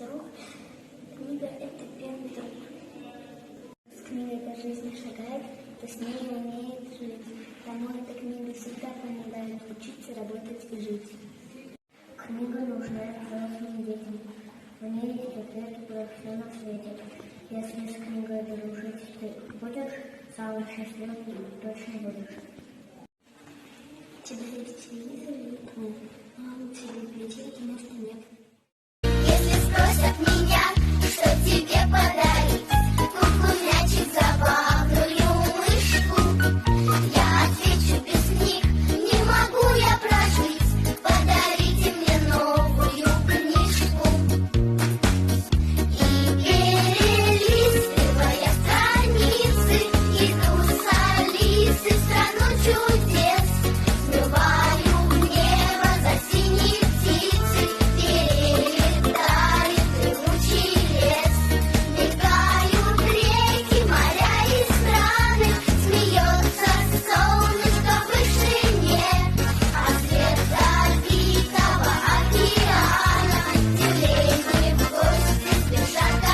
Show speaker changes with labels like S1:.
S1: друг. Книга – это первый друг. С книгой по жизни шагает, кто с ней умеет жить. Тому эта книга всегда помогает учиться, работать и жить. Книга нужна взрослым детям. В ней есть ответы про все на свете. Если с книгой дружить ты будешь, самым счастливым точно будешь. У тебя есть телевизор или книга, но лучше для библиотеки места нет.